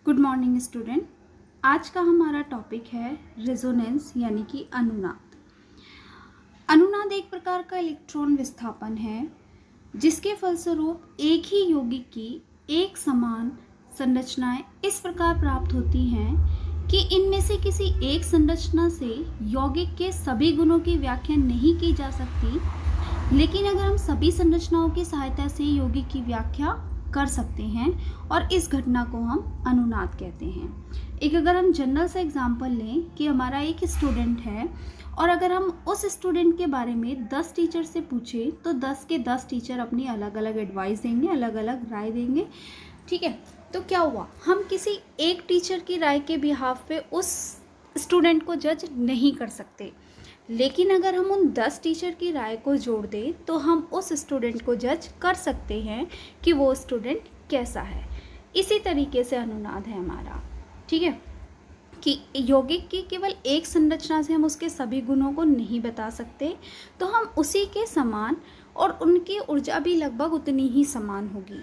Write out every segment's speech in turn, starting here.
Good morning student. आज का हमारा टॉपिक है रेजोनेंस यानी कि अनुनाद। अनुनाद एक प्रकार का इलेक्ट्रॉन विस्थापन है जिसके फलस्वरूप एक ही यौगिक की एक समान संरचनाएं इस प्रकार प्राप्त होती हैं कि इनमें से किसी एक संरचना से यौगिक के सभी गुणों की व्याख्या नहीं की जा सकती, लेकिन अगर हम सभी संरचनाओं की सहायता से यौगिक की व्याख्या कर सकते हैं और इस घटना को हम अनुनाद कहते हैं। एक अगर हम जनरल से एग्जांपल लें कि हमारा एक स्टूडेंट है और अगर हम उस स्टूडेंट के बारे में 10 टीचर से पूछें तो 10 के 10 टीचर अपनी अलग अलग एडवाइस देंगे, अलग अलग राय देंगे। ठीक है, तो क्या हुआ, हम किसी एक टीचर की राय के बिहाफ पे उस स्टूडेंट को जज नहीं कर सकते, लेकिन अगर हम उन 10 टीचर की राय को जोड़ दें तो हम उस स्टूडेंट को जज कर सकते हैं कि वो स्टूडेंट कैसा है। इसी तरीके से अनुनाद है हमारा। ठीक है, कि यौगिक की केवल एक संरचना से हम उसके सभी गुणों को नहीं बता सकते, तो हम उसी के समान और उनकी ऊर्जा भी लगभग उतनी ही समान होगी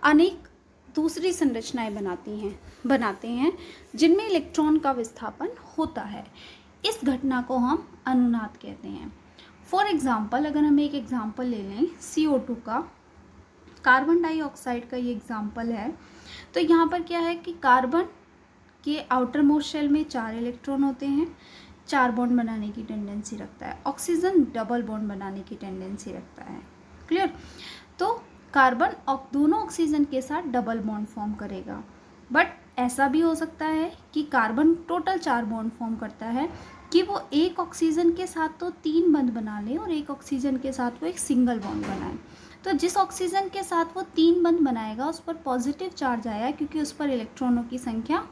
अनेक दूसरी संरचनाएं बनाते हैं जिनमें इलेक्ट्रॉन का विस्थापन होता है। इस घटना को हम अनुनाद कहते हैं। फॉर एग्जाम्पल, अगर हम एक एग्जाम्पल ले लें CO2 का, कार्बन डाइऑक्साइड का ये एग्जाम्पल है, तो यहाँ पर क्या है कि कार्बन के आउटर मोस्ट शेल में 4 इलेक्ट्रॉन होते हैं, 4 बॉन्ड बनाने की टेंडेंसी रखता है। ऑक्सीजन डबल बॉन्ड बनाने की टेंडेंसी रखता है। क्लियर? तो कार्बन दोनों ऑक्सीजन के साथ डबल बॉन्ड फॉर्म करेगा, बट ऐसा भी हो सकता है कि कार्बन टोटल 4 बॉन्ड फॉर्म करता है कि वो एक ऑक्सीजन के साथ तो 3 बंध बना ले और एक ऑक्सीजन के साथ वो एक सिंगल बॉन्ड बनाए। तो जिस ऑक्सीजन के साथ वो 3 बंध बनाएगा उस पर पॉजिटिव चार्ज आया, क्योंकि उस पर इलेक्ट्रॉनों की संख्या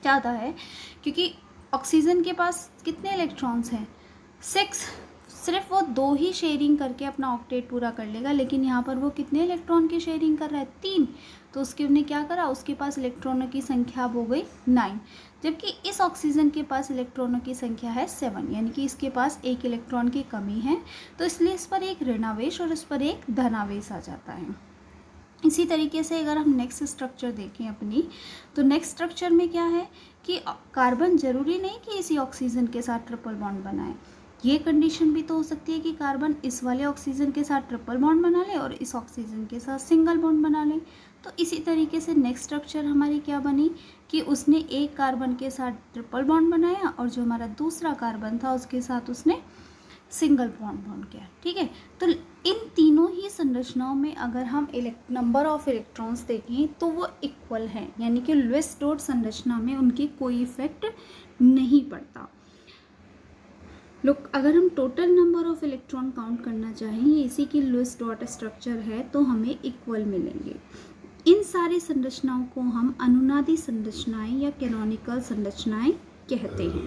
ज़्यादा है। क्योंकि ऑक्सीजन के पास कितने इलेक्ट्रॉन्स हैं? 6। सिर्फ वो 2 ही शेयरिंग करके अपना ऑक्टेट पूरा कर लेगा, लेकिन यहाँ पर वो कितने इलेक्ट्रॉन की शेयरिंग कर रहा है? 3। तो उसने क्या करा, उसके पास इलेक्ट्रॉनों की संख्या अब हो गई 9, जबकि इस ऑक्सीजन के पास इलेक्ट्रॉनों की संख्या है 7, यानी कि इसके पास एक इलेक्ट्रॉन की कमी है। तो इसलिए इस पर एक ऋणावेश और इस पर एक धनावेश आ जाता है। इसी तरीके से अगर हम नेक्स्ट स्ट्रक्चर देखें अपनी, तो नेक्स्ट स्ट्रक्चर में क्या है कि कार्बन जरूरी नहीं कि इसी ऑक्सीजन के साथ ट्रिपल बॉन्ड बनाए। ये कंडीशन भी तो हो सकती है कि कार्बन इस वाले ऑक्सीजन के साथ ट्रिपल बॉन्ड बना ले और इस ऑक्सीजन के साथ सिंगल बॉन्ड बना ले। तो इसी तरीके से नेक्स्ट स्ट्रक्चर हमारी क्या बनी कि उसने एक कार्बन के साथ ट्रिपल बॉन्ड बनाया और जो हमारा दूसरा कार्बन था उसके साथ उसने सिंगल बॉन्ड किया। ठीक है, तो इन तीनों ही संरचनाओं में अगर हम नंबर ऑफ इलेक्ट्रॉन्स देखें तो वो इक्वल हैं, यानी कि लुईस डॉट संरचना में उनकी कोई इफेक्ट नहीं पड़ता। लोग अगर हम total number of electron count करना चाहें, इसी की लुईस डॉट स्ट्रक्चर है, तो हमें इक्वल मिलेंगे। इन सारी संरचनाओं को हम अनुनादी संरचनाएं या कैनोनिकल संरचनाएं कहते हैं।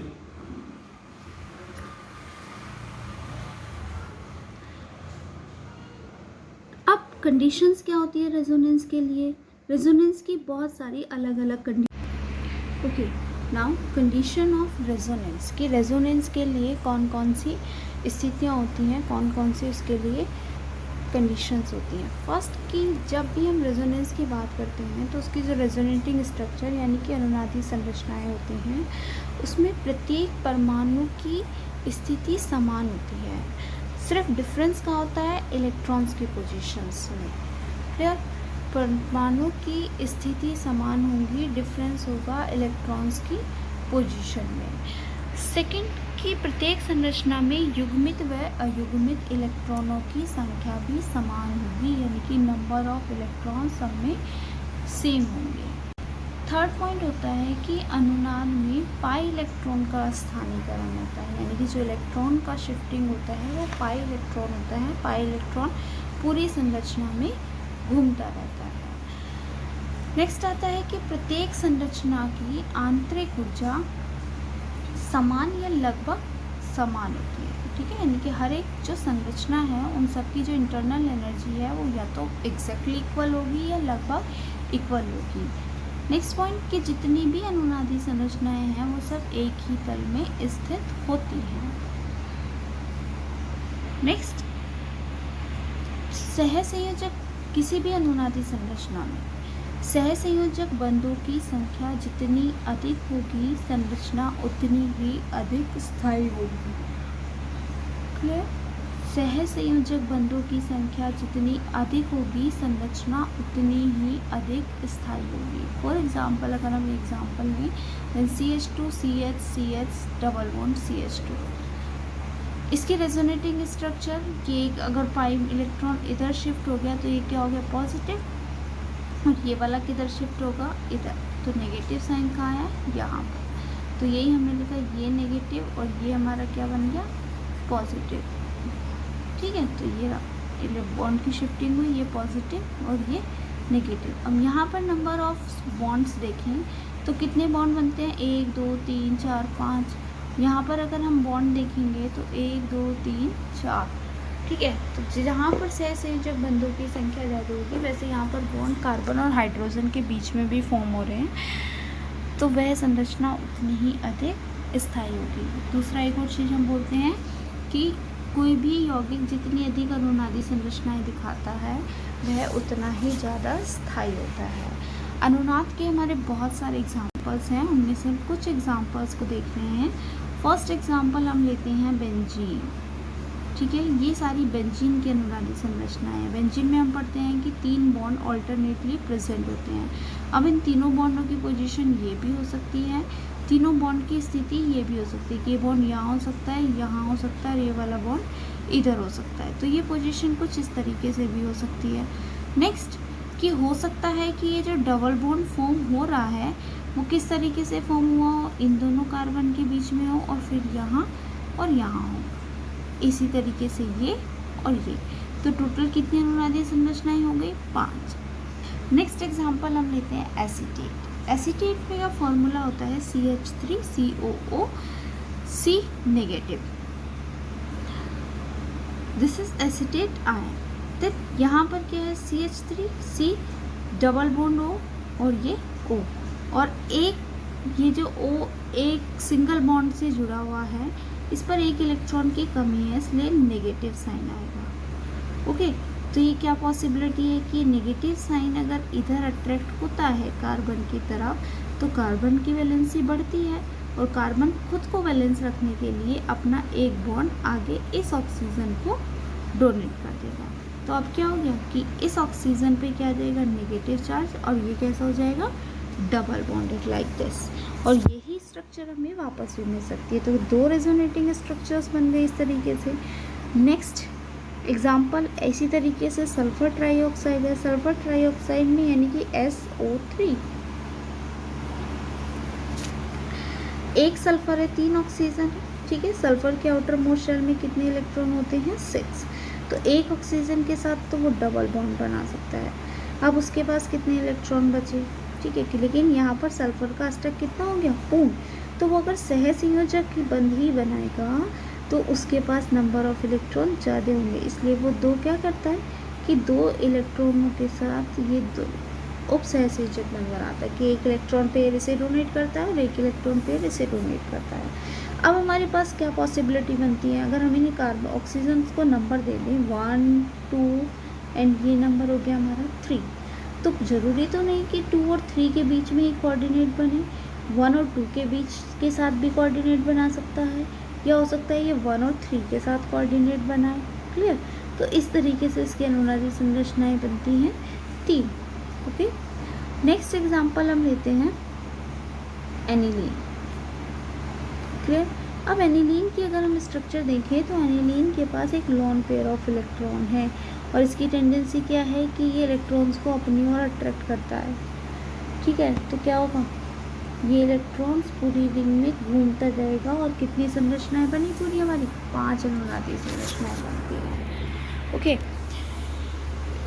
अब कंडीशंस क्या होती है रेजोनेंस के लिए? रेजोनेंस की बहुत सारी अलग अलग condition. Okay, now condition of resonance कि रेजोनेंस के लिए कौन कौन सी स्थितियाँ होती हैं, कौन कौन सी उसके लिए कंडीशंस होती हैं। फर्स्ट कि जब भी हम रेजोनेंस की बात करते हैं तो उसकी जो रेजोनेटिंग स्ट्रक्चर यानी कि अनुनादी संरचनाएं होती हैं, उसमें प्रत्येक परमाणु की स्थिति समान होती है। सिर्फ डिफरेंस का होता है इलेक्ट्रॉन्स की पोजीशंस में। क्लियर? परमाणु की स्थिति समान होगी, डिफरेंस होगा इलेक्ट्रॉन्स की पोजीशन में। सेकंड कि प्रत्येक संरचना में युग्मित व अयुग्मित इलेक्ट्रॉनों की संख्या भी समान होगी, यानी कि नंबर ऑफ इलेक्ट्रॉन सब में सेम होंगे। थर्ड पॉइंट होता है कि अनुनाद में पाई इलेक्ट्रॉन का स्थानीकरण होता है, यानी कि जो इलेक्ट्रॉन का शिफ्टिंग होता है वो पाई इलेक्ट्रॉन होता है। पाई इलेक्ट्रॉन पूरी संरचना में घूमता रहता है। नेक्स्ट आता है कि प्रत्येक संरचना की आंतरिक ऊर्जा समान या लगभग समान होती है। ठीक है, यानी कि हर एक जो संरचना है उन सब की जो इंटरनल एनर्जी है वो या तो एग्जैक्टली इक्वल होगी या लगभग इक्वल होगी। नेक्स्ट पॉइंट कि जितनी भी अनुनादी संरचनाएं हैं वो सब एक ही तल में स्थित होती हैं। नेक्स्ट, सहसंयोजक किसी भी अनुनादी संरचना में सहसंयोजक बंधों की संख्या जितनी अधिक होगी संरचना उतनी ही अधिक स्थायी होगी। क्लियर? सहसंयोजक बंधों की संख्या जितनी अधिक होगी संरचना उतनी ही अधिक स्थायी होगी। फॉर एग्जाम्पल अगर हम एग्जाम्पल लें then CH2 CH CH double bond CH2, इसकी रेजोनेटिंग स्ट्रक्चर कि अगर 5 इलेक्ट्रॉन इधर शिफ्ट हो गया तो ये क्या हो गया पॉजिटिव, और ये वाला किधर शिफ्ट होगा इधर, तो नेगेटिव साइन कहाँ है यहाँ पर, तो यही हमने लिखा ये नेगेटिव और ये हमारा क्या बन गया पॉजिटिव। ठीक है, तो ये बॉन्ड की शिफ्टिंग हुई, ये पॉजिटिव और ये नेगेटिव। अब यहाँ पर नंबर ऑफ बॉन्ड्स देखें तो कितने बॉन्ड बनते हैं 1 2 3 4 5। यहाँ पर अगर हम बॉन्ड देखेंगे तो 1 2 3 4। ठीक है, तो जहाँ पर सहसंयोजक बंधों की संख्या ज़्यादा होगी वैसे यहाँ पर बॉन्ड कार्बन और हाइड्रोजन के बीच में भी फॉर्म हो रहे हैं, तो वह संरचना उतनी ही अधिक स्थायी होगी। दूसरा एक और चीज़ हम बोलते हैं कि कोई भी यौगिक जितनी अधिक अनुनादी संरचनाएं दिखाता है वह उतना ही ज़्यादा स्थायी होता है। अनुनाद के हमारे बहुत सारे एग्जाम्पल्स हैं, उनमें से हम कुछ एग्जाम्पल्स को देख रहे हैं। फर्स्ट एग्जाम्पल हम लेते हैं बेंजीन। ठीक है, ये सारी बेंजीन की अनुनादी संरचनाएं हैं। बेंजीन में हम पढ़ते हैं कि 3 बॉन्ड ऑल्टरनेटली प्रेजेंट होते हैं। अब इन तीनों बॉन्डों की पोजीशन ये भी हो सकती है, तीनों बॉन्ड की स्थिति ये भी हो सकती है कि ये बॉन्ड यहाँ हो सकता है, यहाँ हो सकता है और ये वाला बॉन्ड इधर हो सकता है, तो ये पोजीशन कुछ इस तरीके से भी हो सकती है। नेक्स्ट कि हो सकता है कि ये जो डबल बॉन्ड फॉर्म हो रहा है वो किस तरीके से फॉर्म हुआ हो, इन दोनों कार्बन के बीच में हो और फिर यहाँ और यहाँ हो, इसी तरीके से ये और ये, तो टोटल कितनी अनुनादी संरचनाएं हो गई 5। नेक्स्ट एग्जांपल हम लेते हैं एसीटेट। एसीटेट में का फॉर्मूला होता है CH3COO C negative, this is acetate ion. तो यहाँ पर क्या है CH3 C double bond O और ये O, और एक ये जो O एक सिंगल बॉन्ड से जुड़ा हुआ है, इस पर एक इलेक्ट्रॉन की कमी है इसलिए नेगेटिव साइन आएगा। ओके, तो ये क्या पॉसिबिलिटी है कि नेगेटिव साइन अगर इधर अट्रैक्ट होता है कार्बन की तरफ तो कार्बन की वैलेंसी बढ़ती है और कार्बन खुद को बैलेंस रखने के लिए अपना एक बॉन्ड आगे इस ऑक्सीजन को डोनेट कर देगा। तो अब क्या हो गया कि इस ऑक्सीजन पे क्या आ जाएगा नेगेटिव चार्ज और ये कैसा हो जाएगा डबल बॉन्डेड लाइक दिस, और यही स्ट्रक्चर हमें वापस भी मिल सकती है। तो 2 रेजोनेटिंग स्ट्रक्चर्स बन गए इस तरीके से। नेक्स्ट एग्जाम्पल इसी तरीके से सल्फर ट्राईऑक्साइड है। सल्फर ट्राईऑक्साइड में यानी कि SO3, एक सल्फर है 3 ऑक्सीजन है। ठीक है, सल्फर के आउटर मोस्ट शेल में कितने इलेक्ट्रॉन होते हैं 6, तो एक ऑक्सीजन के साथ तो वो डबल बॉन्ड बना सकता है। अब उसके पास कितने इलेक्ट्रॉन बचे, ठीक है, लेकिन यहाँ पर सल्फर का स्टैक कितना हो गया पूर्ण, तो वो अगर सहसंयोजक की बंध ही बनाएगा तो उसके पास नंबर ऑफ इलेक्ट्रॉन ज़्यादा होंगे, इसलिए वो 2 क्या करता है कि 2 इलेक्ट्रॉनों के साथ ये 2 उप सहसंयोजक बंध बनाता है कि एक इलेक्ट्रॉन पेयर इसे डोनेट करता है और एक इलेक्ट्रॉन पेयर इसे डोनेट करता है। अब हमारे पास क्या पॉसिबिलिटी बनती है, अगर हम इन्हें कार्बन ऑक्सीजन को नंबर दे दें 1 2 एंड ये नंबर हो गया हमारा 3, तो ज़रूरी तो नहीं कि 2 और 3 के बीच में एक कोऑर्डिनेट बने, 1 और 2 के बीच के साथ भी कोऑर्डिनेट बना सकता है, या हो सकता है ये 1 और 3 के साथ कोऑर्डिनेट बनाए। क्लियर, तो इस तरीके से इसकी अनुनादी संरचनाएं बनती हैं 3। ओके, नेक्स्ट एग्जांपल हम लेते हैं एनिलीन। क्लियर, अब एनिलीन की अगर हम स्ट्रक्चर देखें तो एनिलीन के पास एक लोन पेयर ऑफ इलेक्ट्रॉन है और इसकी टेंडेंसी क्या है कि ये इलेक्ट्रॉन्स को अपनी ओर अट्रैक्ट करता है। ठीक है, तो क्या होगा ये इलेक्ट्रॉन्स पूरी रिंग में घूमता जाएगा और कितनी संरचनाएं बनी पूरी हमारी 5 अनुनादी संरचनाएं बनती हैं। ओके,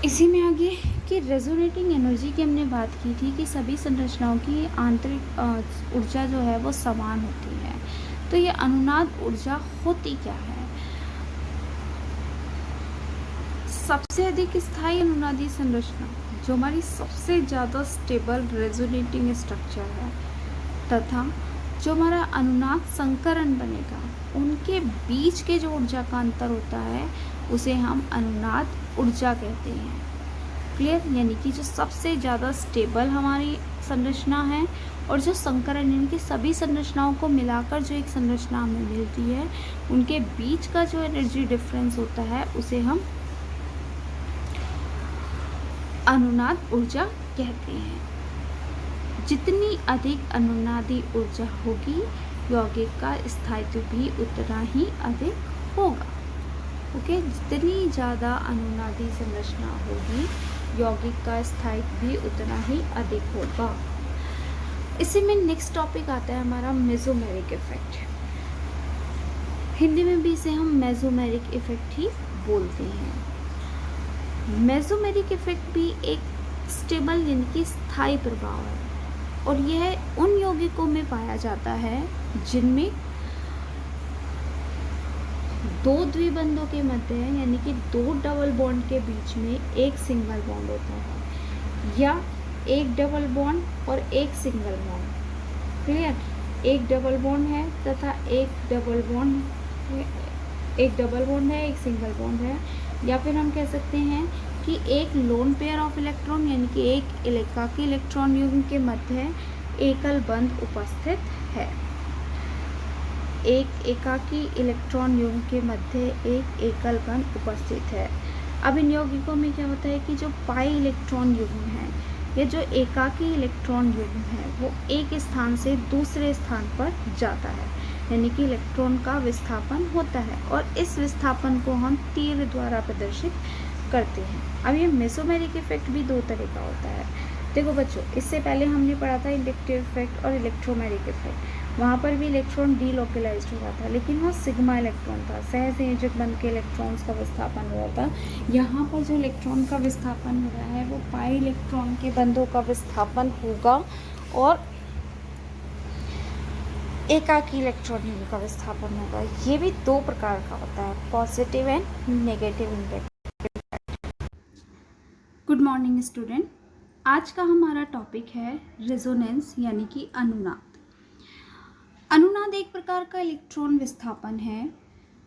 इसी में आगे कि रेजोनेटिंग एनर्जी की हमने बात की थी कि सभी संरचनाओं की आंतरिक ऊर्जा जो है वो समान होती है, तो ये अनुनाद ऊर्जा होती क्या है। सबसे अधिक स्थायी अनुनादी संरचना जो हमारी सबसे ज़्यादा स्टेबल रेजोनेटिंग स्ट्रक्चर है तथा जो हमारा अनुनाद संकरण बनेगा उनके बीच के जो ऊर्जा का अंतर होता है उसे हम अनुनाद ऊर्जा कहते हैं। क्लियर, यानी कि जो सबसे ज़्यादा स्टेबल हमारी संरचना है और जो संकरण यानी कि सभी संरचनाओं को मिलाकर जो एक संरचना हमें मिलती है, उनके बीच का जो एनर्जी डिफरेंस होता है उसे हम अनुनाद ऊर्जा कहते हैं। जितनी अधिक अनुनादी ऊर्जा होगी, यौगिक का स्थायित्व भी उतना ही अधिक होगा। ओके, जितनी ज़्यादा अनुनादी संरचना होगी, यौगिक का स्थायित्व भी उतना ही अधिक होगा। इसी में नेक्स्ट टॉपिक आता है हमारा मेसोमेरिक इफेक्ट। हिंदी में भी इसे हम मेसोमेरिक इफेक्ट ही बोलते हैं। मेसोमेरिक इफेक्ट भी एक स्टेबल यानी कि स्थायी प्रभाव है और यह उन यौगिकों में पाया जाता है जिनमें दो द्विबंधों के मध्य यानी कि दो डबल बॉन्ड के बीच में एक सिंगल बॉन्ड होता है, या एक डबल बॉन्ड और एक सिंगल बॉन्ड। क्लियर, एक डबल बॉन्ड है तथा एक डबल बॉन्ड है, एक सिंगल बॉन्ड है, या फिर हम कह सकते हैं कि एक लोन पेयर ऑफ इलेक्ट्रॉन यानी कि एक एकाकी इलेक्ट्रॉन युग्म के मध्य एकल बंध उपस्थित है। एक एकाकी इलेक्ट्रॉन युग्म के मध्य एक एकल बंध उपस्थित है। अब इन यौगिकों में क्या होता है कि जो पाई इलेक्ट्रॉन युग्म है या जो एकाकी इलेक्ट्रॉन युग्म है वो एक स्थान से दूसरे स्थान पर जाता है, यानी कि इलेक्ट्रॉन का विस्थापन होता है और इस विस्थापन को हम तीर द्वारा प्रदर्शित करते हैं। अब ये मेसोमेरिक इफेक्ट भी दो तरह का होता है। देखो बच्चों, इससे पहले हमने पढ़ा था इंडक्टिव इफेक्ट और इलेक्ट्रोमेरिक इफेक्ट। वहाँ पर भी इलेक्ट्रॉन डीलोकलाइज्ड हुआ था, लेकिन वह सिग्मा इलेक्ट्रॉन था, सहसंयोजक बंध के इलेक्ट्रॉन्स का विस्थापन हुआ था। यहाँ पर जो इलेक्ट्रॉन का विस्थापन हो रहा है वो पाई इलेक्ट्रॉन के बंधों का विस्थापन होगा और एकाकी इलेक्ट्रॉन का विस्थापन होगा। ये भी दो प्रकार का होता है, positive and negative inductive. Good morning student, आज का हमारा टॉपिक है रेजोनेंस यानी कि अनुनाद। अनुनाद एक प्रकार का इलेक्ट्रॉन विस्थापन है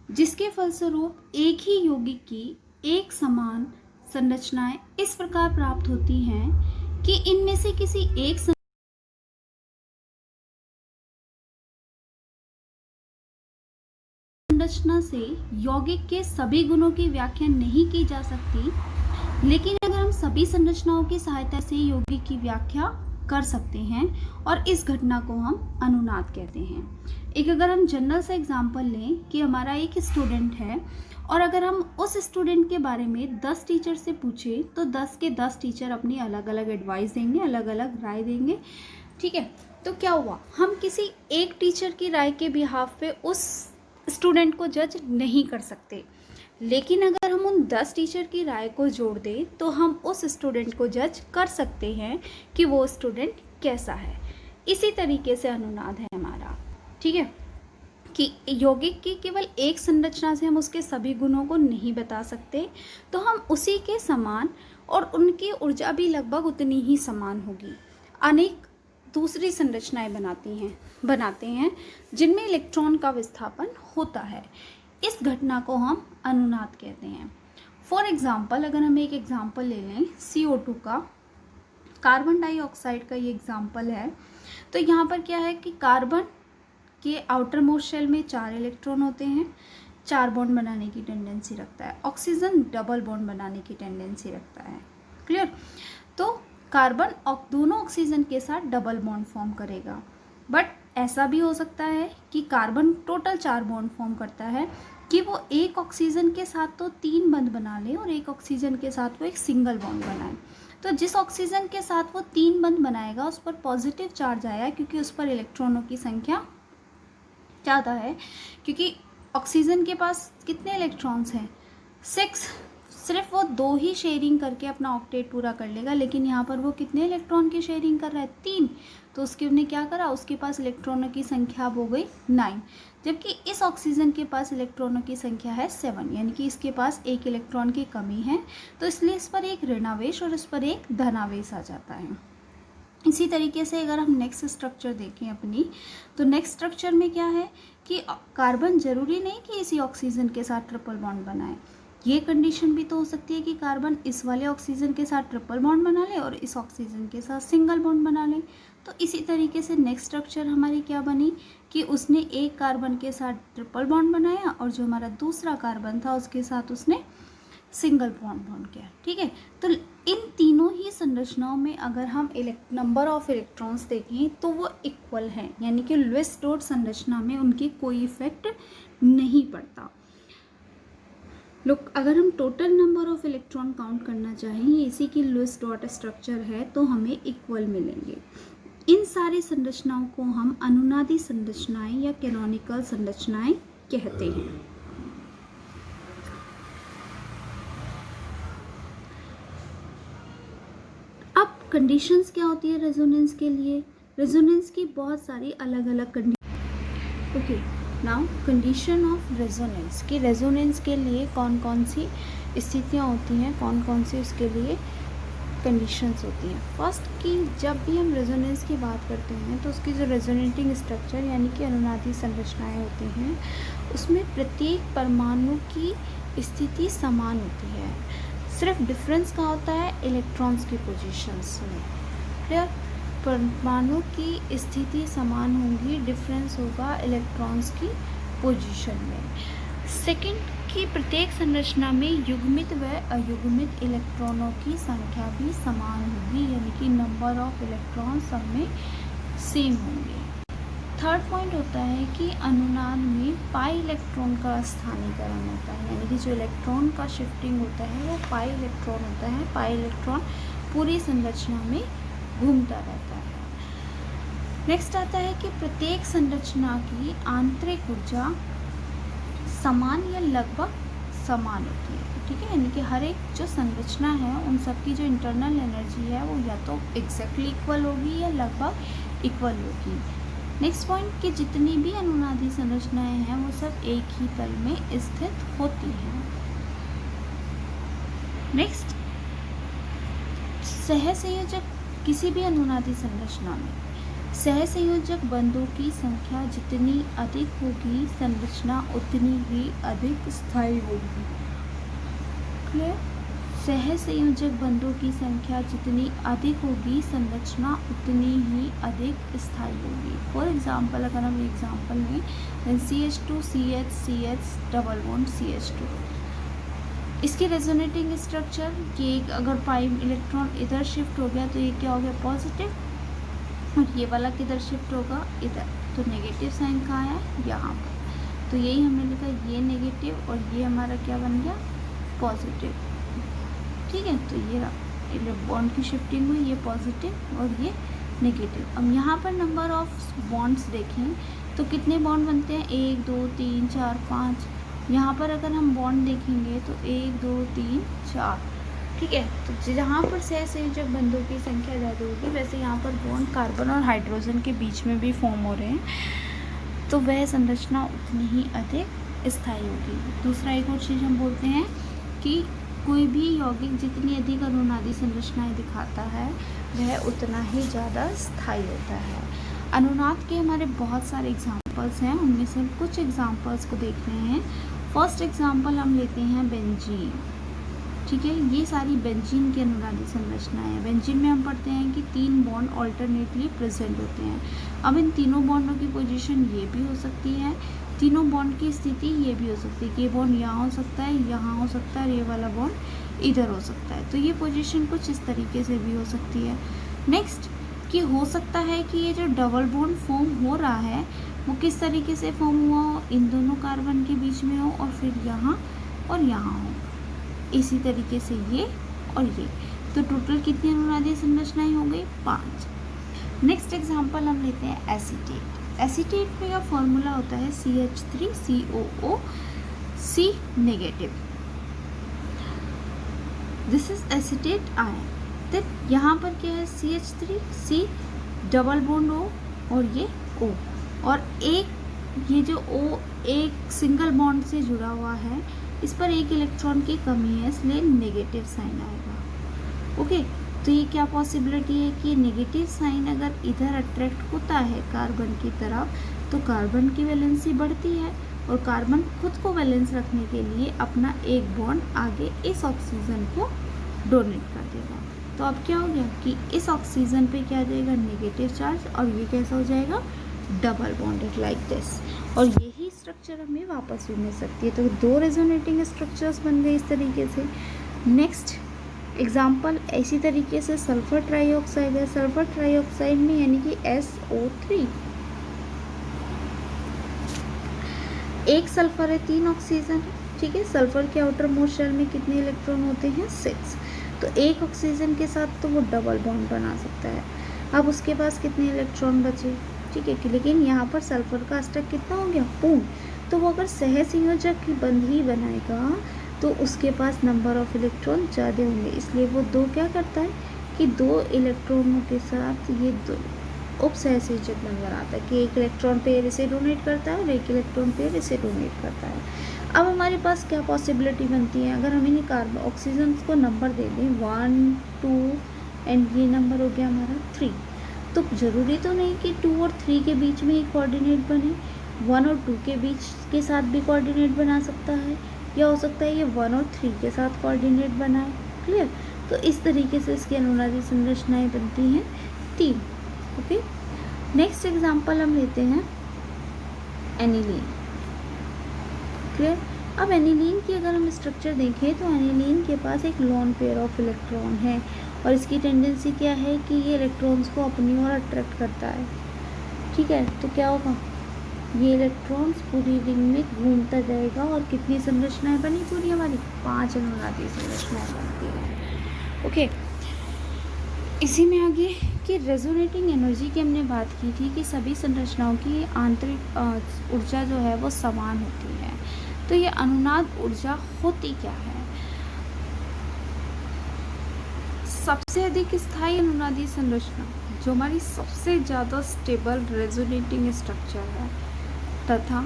जिसके फलस्वरूप एक ही यौगिक की एक समान संरचनाएं इस प्रकार प्राप्त होती हैं कि इनमें से किसी एक संरचना से यौगिक के सभी गुणों की व्याख्या नहीं की जा सकती, लेकिन अगर हम सभी संरचनाओं की सहायता से यौगिक की व्याख्या कर सकते हैं और इस घटना को हम अनुनाद कहते हैं। एक अगर हम जनरल सा एग्जांपल लें कि हमारा एक स्टूडेंट है और अगर हम उस स्टूडेंट के बारे में 10 टीचर से पूछें तो 10 के 10 टीचर अपनी अलग अलग एडवाइस देंगे, अलग अलग राय देंगे। ठीक है, तो क्या हुआ, हम किसी एक टीचर की राय के बिहाफ पे उस स्टूडेंट को जज नहीं कर सकते, लेकिन अगर हम उन 10 टीचर की राय को जोड़ दें तो हम उस स्टूडेंट को जज कर सकते हैं कि वो स्टूडेंट कैसा है। इसी तरीके से अनुनाद है हमारा। ठीक है, कि यौगिक की केवल एक संरचना से हम उसके सभी गुणों को नहीं बता सकते, तो हम उसी के समान और उनकी ऊर्जा भी लगभग उतनी ही समान होगी अनेक दूसरी संरचनाएं बनाते हैं जिनमें इलेक्ट्रॉन का विस्थापन होता है। इस घटना को हम अनुनाद कहते हैं। फॉर एग्जाम्पल, अगर हम एक एग्जाम्पल ले लें CO2 का, कार्बन डाइऑक्साइड का ये एग्जाम्पल है, तो यहाँ पर क्या है कि कार्बन के आउटर मोस्ट शेल में 4 इलेक्ट्रॉन होते हैं, 4 बॉन्ड बनाने की टेंडेंसी रखता है। ऑक्सीजन डबल बॉन्ड बनाने की टेंडेंसी रखता है। क्लियर, तो कार्बन दोनों ऑक्सीजन के साथ डबल बॉन्ड फॉर्म करेगा, बट ऐसा भी हो सकता है कि कार्बन टोटल 4 बॉन्ड फॉर्म करता है कि वो एक ऑक्सीजन के साथ तो 3 बंध बना ले और एक ऑक्सीजन के साथ वो एक सिंगल बॉन्ड बनाए। तो जिस ऑक्सीजन के साथ वो 3 बंध बनाएगा उस पर पॉजिटिव चार्ज आया, क्योंकि उस पर इलेक्ट्रॉनों की संख्या ज़्यादा है। क्योंकि ऑक्सीजन के पास कितने इलेक्ट्रॉन्स हैं? 6। सिर्फ वो 2 ही शेयरिंग करके अपना ऑक्टेट पूरा कर लेगा, लेकिन यहाँ पर वो कितने इलेक्ट्रॉन की शेयरिंग कर रहा है? 3। तो उसने क्या करा, उसके पास इलेक्ट्रॉनों की संख्या अब हो गई 9, जबकि इस ऑक्सीजन के पास इलेक्ट्रॉनों की संख्या है 7, यानी कि इसके पास एक इलेक्ट्रॉन की कमी है। तो इसलिए इस पर एक ऋणावेश और इस पर एक धनावेश आ जाता है। इसी तरीके से अगर हम नेक्स्ट स्ट्रक्चर देखें अपनी, तो नेक्स्ट स्ट्रक्चर में क्या है कि कार्बन जरूरी नहीं कि इसी ऑक्सीजन के साथ ट्रिपल बॉन्ड बनाए। ये कंडीशन भी तो हो सकती है कि कार्बन इस वाले ऑक्सीजन के साथ ट्रिपल बॉन्ड बना ले और इस ऑक्सीजन के साथ सिंगल बॉन्ड बना ले। तो इसी तरीके से नेक्स्ट स्ट्रक्चर हमारी क्या बनी कि उसने एक कार्बन के साथ ट्रिपल बॉन्ड बनाया और जो हमारा दूसरा कार्बन था उसके साथ उसने सिंगल बॉन्ड किया। ठीक है, तो इन तीनों ही संरचनाओं में अगर हम नंबर ऑफ इलेक्ट्रॉन्स देखें तो वो इक्वल हैं, यानी कि लुईस डॉट संरचना में उनकी कोई इफेक्ट नहीं पड़ता। लोग अगर हम total number of electron count करना चाहें, इसी की लुईस डॉट स्ट्रक्चर है, तो हमें इक्वल मिलेंगे। इन सारी संरचनाओं को हम अनुनादी संरचनाएं या कैनोनिकल संरचनाएं कहते हैं। अब कंडीशंस क्या होती है रेजोनेंस के लिए? रेजोनेंस की बहुत सारी अलग अलग condition. Okay, now condition of resonance कि रेजोनेंस के लिए कौन कौन सी स्थितियाँ होती हैं, कौन कौन सी उसके लिए कंडीशंस होती हैं। फर्स्ट कि जब भी हम रेजोनेंस की बात करते हैं तो उसकी जो रेजोनेटिंग स्ट्रक्चर यानी कि अनुनादी संरचनाएं होती हैं, उसमें प्रत्येक परमाणु की स्थिति समान होती है। सिर्फ डिफरेंस का होता है इलेक्ट्रॉन्स की पोजीशंस में। क्लियर? परमाणु की स्थिति समान होगी, डिफरेंस होगा इलेक्ट्रॉन्स की पोजीशन में। सेकंड कि प्रत्येक संरचना में युग्मित व अयुग्मित इलेक्ट्रॉनों की संख्या भी समान होगी, यानी कि नंबर ऑफ इलेक्ट्रॉन सब में सेम होंगे। थर्ड पॉइंट होता है कि अनुनाद में पाई इलेक्ट्रॉन का स्थानीकरण होता है, यानी कि जो इलेक्ट्रॉन का शिफ्टिंग होता है वो पाई इलेक्ट्रॉन होता है। पाई इलेक्ट्रॉन पूरी संरचना में घूमता रहता है। नेक्स्ट आता है कि प्रत्येक संरचना की आंतरिक ऊर्जा समान या लगभग समान होती है। ठीक है, यानी कि हर एक जो संरचना है उन सब की जो इंटरनल एनर्जी है वो या तो एग्जैक्टली इक्वल होगी या लगभग इक्वल होगी। नेक्स्ट पॉइंट कि जितनी भी अनुनादी संरचनाएं हैं वो सब एक ही तल में स्थित होती हैं। नेक्स्ट, सहसंयोजक किसी भी अनुनादी संरचना में सहसंयोजक बंधों की संख्या जितनी अधिक होगी संरचना उतनी ही अधिक स्थायी होगी। क्लियर? सहसंयोजक बंधों की संख्या जितनी अधिक होगी संरचना उतनी ही अधिक स्थायी होगी। फॉर एग्जाम्पल अगर हम एग्जाम्पल लें, CH2 CH CH double bond CH2, इसकी रेजोनेटिंग स्ट्रक्चर कि अगर पाई इलेक्ट्रॉन इधर शिफ्ट हो गया तो ये क्या हो गया पॉजिटिव, और ये वाला किधर शिफ्ट होगा इधर, तो नेगेटिव साइन कहाँ है यहाँ पर। तो यही हमने लिखा ये नेगेटिव और ये हमारा क्या बन गया पॉजिटिव। ठीक है, तो ये बॉन्ड की शिफ्टिंग हुई, ये पॉजिटिव और ये नेगेटिव। अब यहाँ पर नंबर ऑफ बॉन्ड्स देखें तो कितने बॉन्ड बनते हैं 1 2 3 4 5। यहाँ पर अगर हम बॉन्ड देखेंगे तो 1 2 3 4। ठीक है, तो जहाँ पर सहसंयोजक बंधों की संख्या ज़्यादा होगी वैसे यहाँ पर बॉन्ड कार्बन और हाइड्रोजन के बीच में भी फॉर्म हो रहे हैं, तो वह संरचना उतनी ही अधिक स्थायी होगी। दूसरा एक और चीज़ हम बोलते हैं कि कोई भी यौगिक जितनी अधिक अनुनादी संरचनाएं दिखाता है वह उतना ही ज़्यादा स्थायी होता है। अनुनाद के हमारे बहुत सारे एग्जाम्पल्स हैं, उनमें से कुछ एग्जाम्पल्स को देख रहे हैं। फर्स्ट एग्जाम्पल हम लेते हैं बेंजीन। ठीक है, ये सारी बेंजीन की अनुनादी संरचनाएं हैं। बेंजीन में हम पढ़ते हैं कि 3 बॉन्ड ऑल्टरनेटली प्रेजेंट होते हैं। अब इन तीनों बॉन्डों की पोजीशन ये भी हो सकती है, तीनों बॉन्ड की स्थिति ये भी हो सकती है कि ये बॉन्ड यहाँ हो सकता है, यहाँ हो सकता है और ये वाला बॉन्ड इधर हो सकता है। तो ये पोजीशन कुछ इस तरीके से भी हो सकती है। नेक्स्ट कि हो सकता है कि ये जो डबल बॉन्ड फॉर्म हो रहा है वो किस तरीके से फॉर्म हुआ हो, इन दोनों कार्बन के बीच में हो और फिर यहाँ और यहाँ हो, इसी तरीके से ये और ये। तो टोटल कितनी अनुनादी संरचनाएं हो गई 5। नेक्स्ट एग्जांपल हम लेते हैं एसीटेट। एसीटेट में का फॉर्मूला होता है CH3COO C negative. This is acetate ion. तो यहाँ पर क्या है CH3 C double bond O और ये O, और एक ये जो O एक सिंगल बॉन्ड से जुड़ा हुआ है, इस पर एक इलेक्ट्रॉन की कमी है इसलिए नेगेटिव साइन आएगा। ओके, तो ये क्या पॉसिबिलिटी है कि नेगेटिव साइन अगर इधर अट्रैक्ट होता है कार्बन की तरफ तो कार्बन की वैलेंसी बढ़ती है और कार्बन खुद को बैलेंस रखने के लिए अपना एक बॉन्ड आगे इस ऑक्सीजन को डोनेट कर देगा। तो अब क्या हो गया कि इस ऑक्सीजन पे क्या आ जाएगा, नेगेटिव चार्ज, और ये कैसा हो जाएगा, डबल बॉन्डेड लाइक दिस। और यही स्ट्रक्चर हमें वापस भी मिल सकती है। तो 2 रेजोनेटिंग स्ट्रक्चर्स बन गए इस तरीके से। नेक्स्ट एग्जाम्पल इसी तरीके से सल्फर ट्राइऑक्साइड है। सल्फर ट्राइऑक्साइड में यानी कि SO3, एक सल्फर है, 3 ऑक्सीजन है, ठीक है। सल्फर के आउटर मोस्ट शेल में कितने इलेक्ट्रॉन होते हैं, 6। तो एक ऑक्सीजन के साथ तो वो डबल बॉन्ड बना सकता है। अब उसके पास कितने इलेक्ट्रॉन बचे, ठीक है। लेकिन यहाँ पर सल्फर का अष्टक कितना हो गया, पूर्ण। तो वो अगर सहसंयोजक की बंध ही बनाएगा तो उसके पास नंबर ऑफ इलेक्ट्रॉन ज़्यादा होंगे, इसलिए वो 2 क्या करता है कि 2 इलेक्ट्रॉनों के साथ ये 2 उप सहसंयोजक बंध बनाता है कि एक इलेक्ट्रॉन पेयर इसे डोनेट करता है और एक इलेक्ट्रॉन पेयर इसे डोनेट करता है। अब हमारे पास क्या पॉसिबिलिटी बनती है, अगर हम इन्हें कार्बन ऑक्सीजन को नंबर दे दें 1, 2 एंड ये नंबर हो गया हमारा 3, तो ज़रूरी तो नहीं कि 2 और 3 के बीच में ही कोऑर्डिनेट बने, 1 और 2 के बीच के साथ भी कोऑर्डिनेट बना सकता है, या हो सकता है ये 1 और 3 के साथ कोऑर्डिनेट बनाए। क्लियर। तो इस तरीके से इसकी अनुनादी संरचनाएं बनती हैं 3। ओके, नेक्स्ट एग्जांपल हम लेते हैं एनिलीन। क्लियर। अब एनिलीन की अगर हम स्ट्रक्चर देखें तो एनिलीन के पास एक लोन पेयर ऑफ इलेक्ट्रॉन है और इसकी टेंडेंसी क्या है कि ये इलेक्ट्रॉन्स को अपनी ओर अट्रैक्ट करता है, ठीक है। तो क्या होगा, ये इलेक्ट्रॉन्स पूरी रिंग में घूमता जाएगा और कितनी संरचनाएं बनी पूरी हमारी, 5 अनुनादी संरचनाएं बनती हैं। ओके, इसी में आगे कि रेजोनेटिंग एनर्जी की हमने बात की थी कि सभी संरचनाओं की आंतरिक ऊर्जा जो है वो समान होती है। तो ये अनुनाद ऊर्जा होती क्या है, सबसे अधिक स्थायी अनुनादी संरचना जो हमारी सबसे ज़्यादा स्टेबल रेजोनेटिंग स्ट्रक्चर है तथा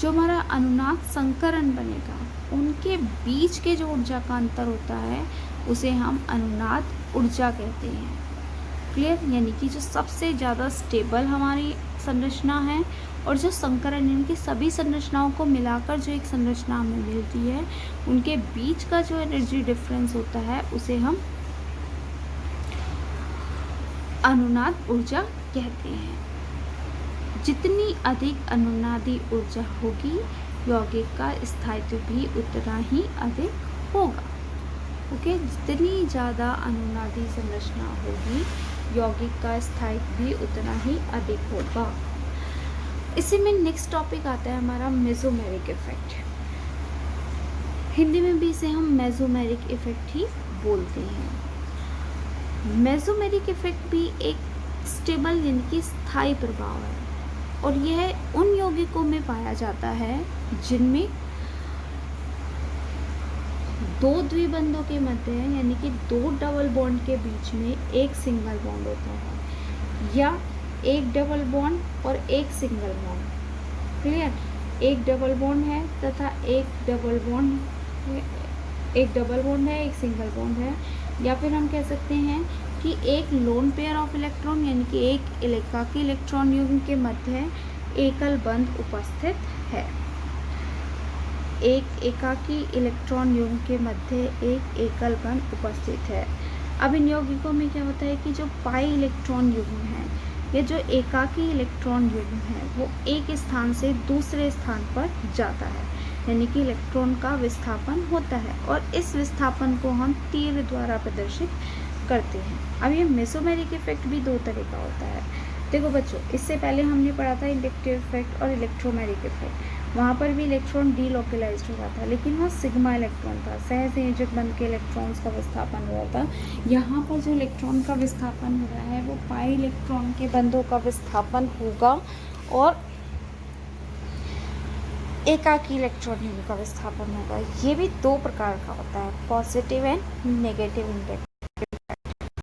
जो हमारा अनुनाद संकरण बनेगा उनके बीच के जो ऊर्जा का अंतर होता है उसे हम अनुनाद ऊर्जा कहते हैं। क्लियर। यानी कि जो सबसे ज़्यादा स्टेबल हमारी संरचना है और जो संकरण इनकी सभी संरचनाओं को मिलाकर जो एक संरचना हमें मिलती है उनके बीच का जो एनर्जी डिफरेंस होता है उसे हम अनुनाद ऊर्जा कहते हैं। जितनी अधिक अनुनादी ऊर्जा होगी यौगिक का स्थायित्व भी उतना ही अधिक होगा। ओके, जितनी ज़्यादा अनुनादी संरचना होगी यौगिक का स्थायित्व भी उतना ही अधिक होगा। इसी में नेक्स्ट टॉपिक आता है हमारा मेसोमेरिक इफेक्ट। हिंदी में भी इसे हम मेसोमेरिक इफेक्ट ही बोलते हैं। मेसोमेरिक इफेक्ट भी एक स्टेबल यानी कि स्थायी प्रभाव है और यह उन यौगिकों में पाया जाता है जिनमें 2 द्विबंधों के मध्य यानी कि 2 डबल बॉन्ड के बीच में एक सिंगल बॉन्ड होता है या एक डबल बॉन्ड और एक सिंगल बॉन्ड। क्लियर। एक डबल बॉन्ड है तथा एक डबल बॉन्ड है, एक सिंगल बॉन्ड है, या फिर हम कह सकते हैं कि एक लोन पेयर ऑफ इलेक्ट्रॉन यानी कि एक एकाकी इलेक्ट्रॉन युग्म के मध्य एकल बंध उपस्थित है। एक एकाकी इलेक्ट्रॉन युग्म के मध्य एक एकल बंध उपस्थित है। अब इन यौगिकों में क्या होता है कि जो पाई इलेक्ट्रॉन युग्म है या जो एकाकी इलेक्ट्रॉन युग्म है वो एक स्थान से दूसरे स्थान पर जाता है यानी कि इलेक्ट्रॉन का विस्थापन होता है और इस विस्थापन को हम तीर द्वारा प्रदर्शित करते हैं। अब ये मेसोमेरिक इफेक्ट भी 2 तरह का होता है। देखो बच्चों, इससे पहले हमने पढ़ा था इंडक्टिव इफेक्ट और इलेक्ट्रोमेरिक इफेक्ट। वहाँ पर भी इलेक्ट्रॉन डीलोकलाइज्ड हुआ था लेकिन वहाँ सिग्मा इलेक्ट्रॉन था, सहसंयोजक बन के इलेक्ट्रॉन्स का विस्थापन हुआ था। यहाँ पर जो इलेक्ट्रॉन का विस्थापन हो रहा है वो पाई इलेक्ट्रॉन के बंधों का विस्थापन होगा और एकाकी इलेक्ट्रॉन का विस्थापन होगा। ये भी 2 प्रकार का होता है, पॉजिटिव एंड नेगेटिव इम्पैक्ट